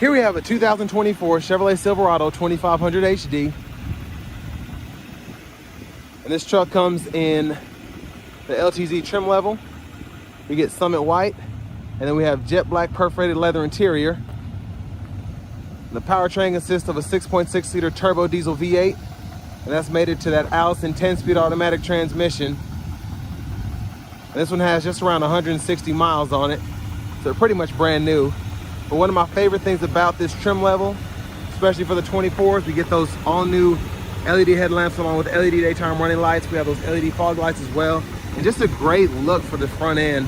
Here we have a 2024 Chevrolet Silverado 2500HD. And this truck comes in the LTZ trim level. We get Summit White, and then we have jet black perforated leather interior. The powertrain consists of a 6.6 liter turbo diesel V8, and that's mated to that Allison 10-speed automatic transmission. And this one has just around 160 miles on it, so they're pretty much brand new. But one of my favorite things about this trim level, especially for the 24s, we get those all new LED headlamps along with LED daytime running lights. We have those LED fog lights as well. And just a great look for the front end.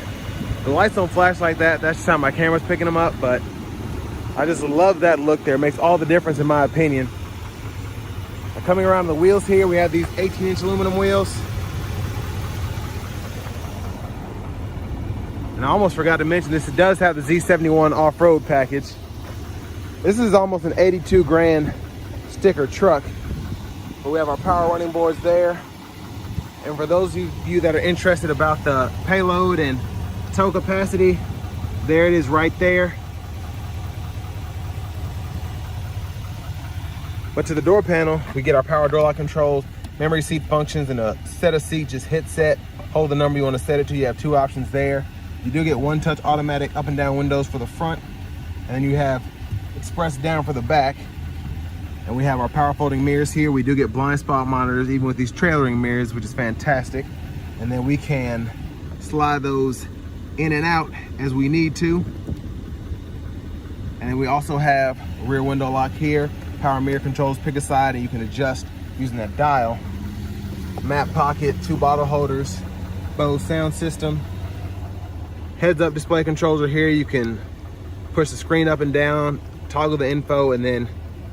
The lights don't flash like that. That's just how my camera's picking them up, but I just love that look there. It makes all the difference in my opinion. Now, coming around the wheels here, we have these 18-inch aluminum wheels. And I almost forgot to mention this, it does have the Z71 off-road package. This is almost an 82 grand sticker truck. But we have our power running boards there. And for those of you that are interested about the payload and tow capacity, there it is right there. But to the door panel, we get our power door lock controls, memory seat functions, and a set of seat. Just hit set, hold the number you want to set it to. You have two options there. You do get one touch automatic up and down windows for the front, and then you have express down for the back. And we have our power folding mirrors here. We do get blind spot monitors even with these trailering mirrors, which is fantastic. And then we can slide those in and out as we need to. And then we also have a rear window lock here, power mirror controls, pick a side, and you can adjust using that dial. Map pocket, two bottle holders, Bose sound system. Heads up display controls are here. You can push the screen up and down, toggle the info, and then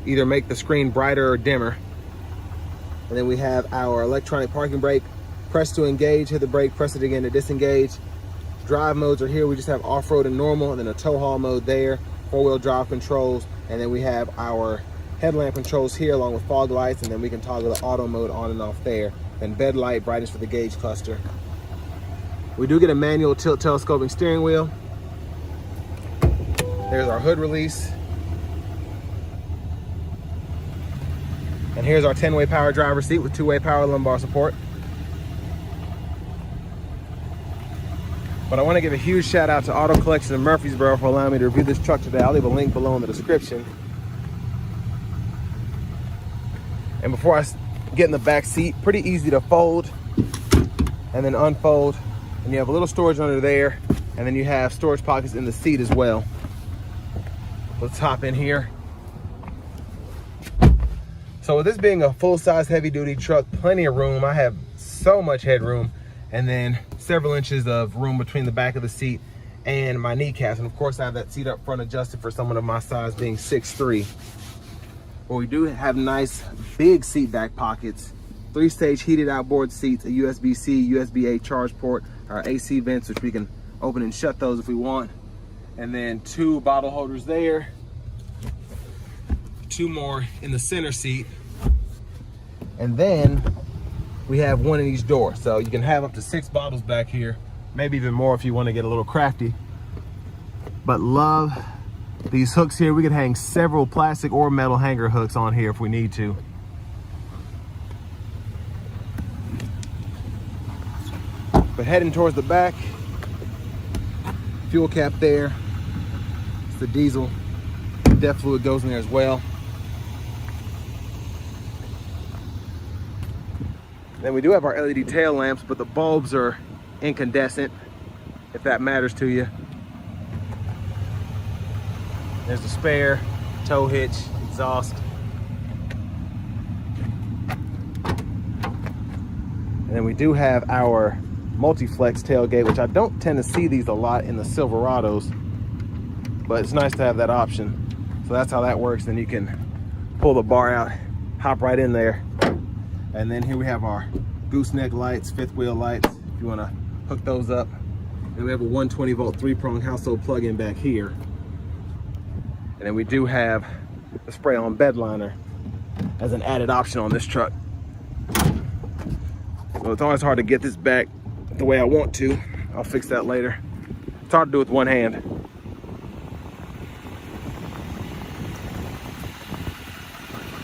either make the screen brighter or dimmer. And then we have our electronic parking brake. Press to engage, hit the brake, press it again to disengage. Drive modes are here. We just have off-road and normal, and then a tow haul mode there, four-wheel drive controls, and then we have our headlamp controls here along with fog lights, and then we can toggle the auto mode on and off there. And bed light, brightness for the gauge cluster. We do get a manual tilt telescoping steering wheel. There's our hood release. And here's our 10-way power driver seat with 2-way power lumbar support. But I want to give a huge shout out to Auto Collection in Murfreesboro for allowing me to review this truck today. I'll leave a link below in the description. And before I get in the back seat, pretty easy to fold and then unfold. And you have a little storage under there, and then you have storage pockets in the seat as well. Let's hop in here. So with this being a full-size heavy-duty truck, plenty of room. I have so much headroom, and then several inches of room between the back of the seat and my kneecaps. And of course I have that seat up front adjusted for someone of my size being 6'3". But we do have nice big seat back pockets, 3-stage heated outboard seats, a USB-C, USB-A charge port, our AC vents, which we can open and shut those if we want. And then two bottle holders there, two more in the center seat. And then we have one in each door. So you can have up to 6 bottles back here, maybe even more if you want to get a little crafty. But love these hooks here. We could hang several plastic or metal hanger hooks on here if we need to. But heading towards the back, fuel cap there. It's the diesel. Depth fluid goes in there as well. Then we do have our LED tail lamps, but the bulbs are incandescent, if that matters to you. There's the spare, tow hitch, exhaust. And then we do have our multi-flex tailgate, which I don't tend to see these a lot in the Silverados, but it's nice to have that option. So that's how that works. Then you can pull the bar out, hop right in there. And then here we have our gooseneck lights, 5th wheel lights, if you want to hook those up. And we have a 120 volt 3-prong household plug-in back here. And then we do have the spray-on bed liner as an added option on this truck. So it's always hard to get this back the way I want to. I'll fix that later. It's hard to do with one hand.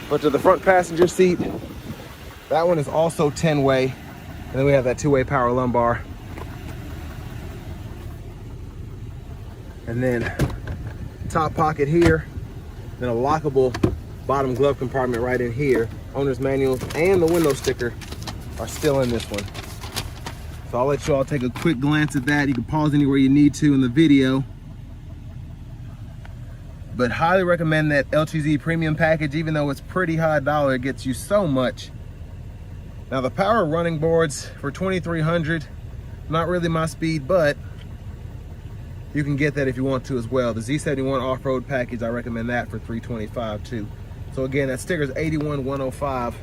But to the front passenger seat, that one is also 10-way. And then we have that 2-way power lumbar. And then top pocket here, then a lockable bottom glove compartment right in here. Owner's manual and the window sticker are still in this one. So I'll let you all take a quick glance at that. You can pause anywhere you need to in the video. But highly recommend that LTZ premium package, even though it's pretty high dollar, it gets you so much. Now the power running boards for 2300, not really my speed, but you can get that if you want to as well. The Z71 off-road package, I recommend that for $325 too. So again, that sticker is $81,105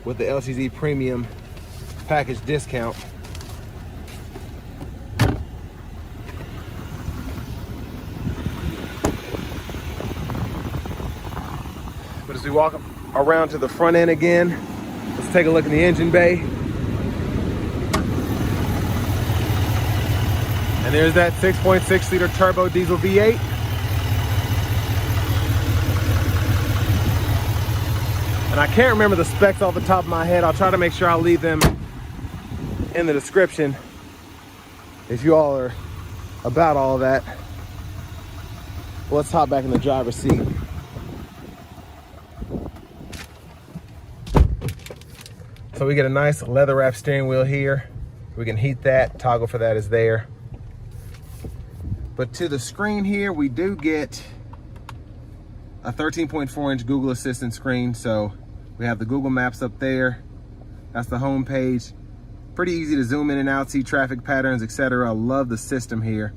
with the LTZ premium package discount. But as we walk around to the front end again, let's take a look in the engine bay. And there's that 6.6 liter turbo diesel V8. And I can't remember the specs off the top of my head. I'll try to make sure I'll leave them in the description if you all are about all of that. Well, let's hop back in the driver's seat. So we get a nice leather wrap steering wheel here. We can heat that, toggle for that is there. But to the screen here, we do get a 13.4-inch Google Assistant screen. So we have the Google Maps up there. That's the home page. Pretty easy to zoom in and out, see traffic patterns, etc. I love the system here.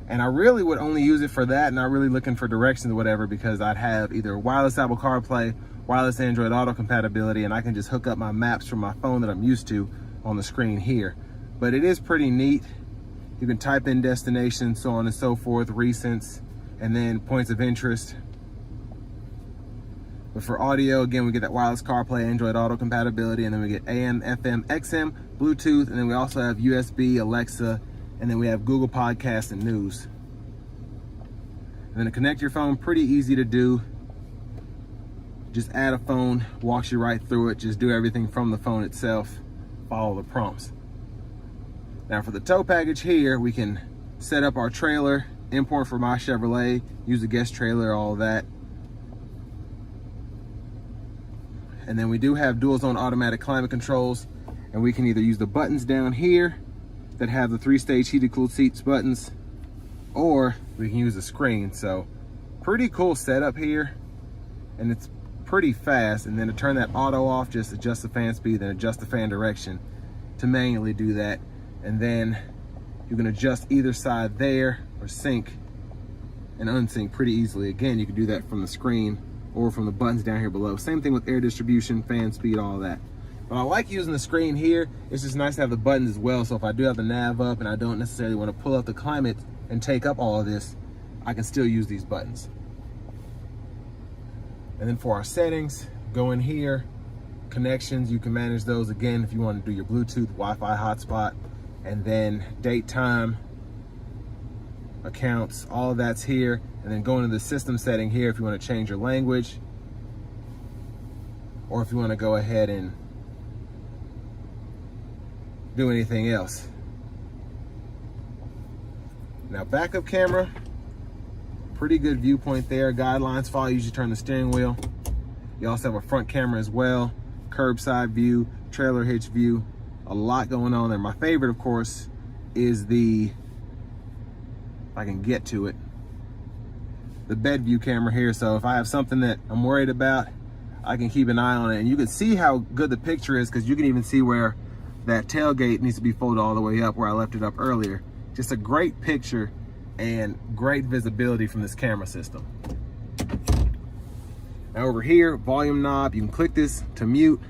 And I really would only use it for that, not really looking for directions or whatever, because I'd have either wireless Apple CarPlay, wireless Android Auto compatibility, and I can just hook up my maps from my phone that I'm used to on the screen here. But it is pretty neat. You can type in destinations, so on and so forth, recents, and then points of interest. But for audio, again, we get that wireless CarPlay, Android Auto compatibility, and then we get AM, FM, XM, Bluetooth, and then we also have USB, Alexa, and then we have Google Podcasts and News. And then to connect your phone, pretty easy to do. Just add a phone, walks you right through it. Just do everything from the phone itself. Follow the prompts. Now for the tow package here, we can set up our trailer, import from my Chevrolet, use a guest trailer, all of that. And then we do have dual zone automatic climate controls, and we can either use the buttons down here that have the 3-stage heated cooled seats buttons, or we can use the screen. So pretty cool setup here, and it's pretty fast. And then to turn that auto off, just adjust the fan speed, then adjust the fan direction to manually do that. And then you can adjust either side there, or sync and unsync pretty easily. Again, you can do that from the screen or from the buttons down here below. Same thing with air distribution, fan speed, all of that. But I like using the screen here. It's just nice to have the buttons as well. So if I do have the nav up and I don't necessarily want to pull up the climate and take up all of this, I can still use these buttons. And then for our settings, go in here, connections, you can manage those again if you want to do your Bluetooth, Wi-Fi hotspot, and then date, time, accounts, all of that's here. And then go into the system setting here if you want to change your language, or if you want to go ahead and do anything else. Now backup camera, pretty good viewpoint there. Guidelines follow, you usually turn the steering wheel. You also have a front camera as well, curbside view, trailer hitch view, a lot going on there. My favorite, of course, is the, if I can get to it, the bed view camera here. So if I have something that I'm worried about, I can keep an eye on it. And you can see how good the picture is, because you can even see where that tailgate needs to be folded all the way up, where I left it up earlier. Just a great picture and great visibility from this camera system. Now over here, volume knob, you can click this to mute,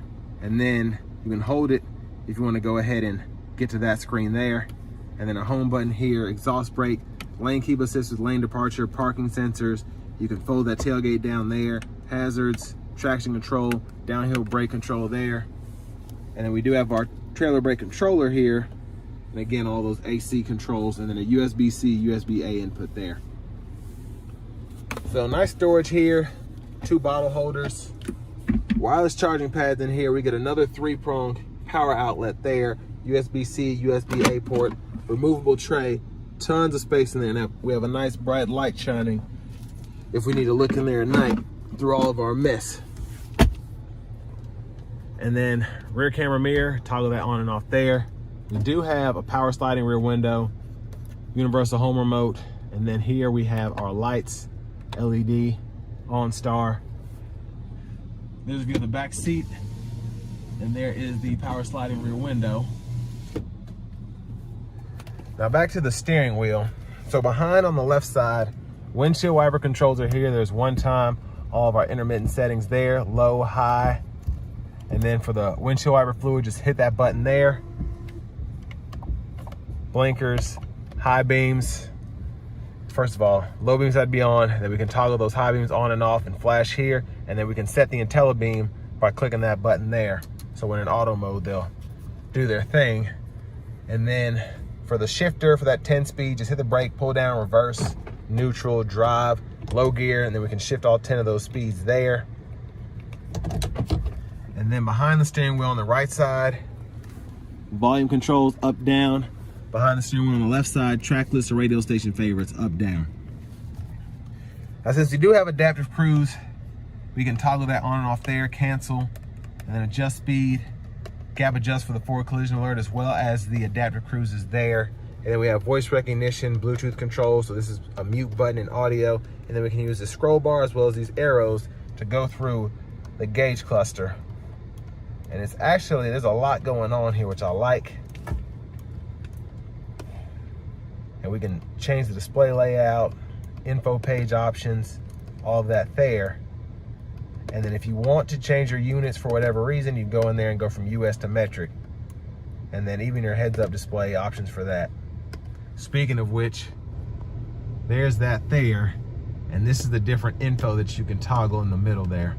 and then you can hold it if you want to go ahead and get to that screen there. And then a home button here, exhaust brake, lane keep assist with lane departure, parking sensors. You can fold that tailgate down there, hazards, traction control, downhill brake control there. And then we do have our trailer brake controller here. And again, all those AC controls, and then a USB-C, USB-A input there. So nice storage here, 2 bottle holders. Wireless charging pads in here. We get another 3-prong power outlet there, USB-C, USB-A port, removable tray, tons of space in there. Now we have a nice bright light shining if we need to look in there at night through all of our mess. And then rear camera mirror, toggle that on and off there. We do have a power sliding rear window, universal home remote, and then here we have our lights, LED, OnStar. There's a view of the back seat, and there is the power sliding rear window. Now back to the steering wheel. So behind on the left side, windshield wiper controls are here. There's one time, all of our intermittent settings there, low, high. And then for the windshield wiper fluid, just hit that button there. Blinkers, high beams. First of all, low beams had to be on, then we can toggle those high beams on and off and flash here, and then we can set the IntelliBeam by clicking that button there. So when in auto mode, they'll do their thing. And then for the shifter, for that 10-speed, just hit the brake, pull down, reverse, neutral, drive, low gear, and then we can shift all 10 of those speeds there. And then behind the steering wheel on the right side, volume controls up, down. Behind the steering wheel on the left side, track list or radio station favorites, up, down. Now since we do have adaptive cruise, we can toggle that on and off there, cancel, and then adjust speed, gap adjust for the forward collision alert, as well as the adaptive cruise is there. And then we have voice recognition, Bluetooth control, so this is a mute button in audio. And then we can use the scroll bar as well as these arrows to go through the gauge cluster. And it's actually, there's a lot going on here, which I like. And we can change the display layout, info page options, all of that there. And then if you want to change your units for whatever reason, you go in there and go from US to metric. And then even your heads-up display options for that. Speaking of which, there's that there. And this is the different info that you can toggle in the middle there.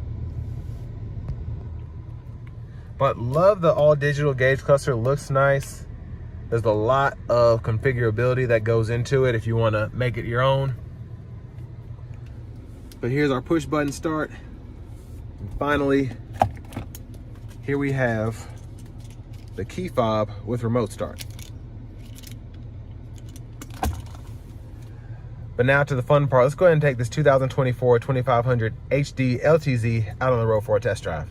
But love the all digital gauge cluster, looks nice. There's a lot of configurability that goes into it if you want to make it your own. But here's our push button start. And finally, here we have the key fob with remote start. But now to the fun part. Let's go ahead and take this 2024 2500 HD LTZ out on the road for a test drive.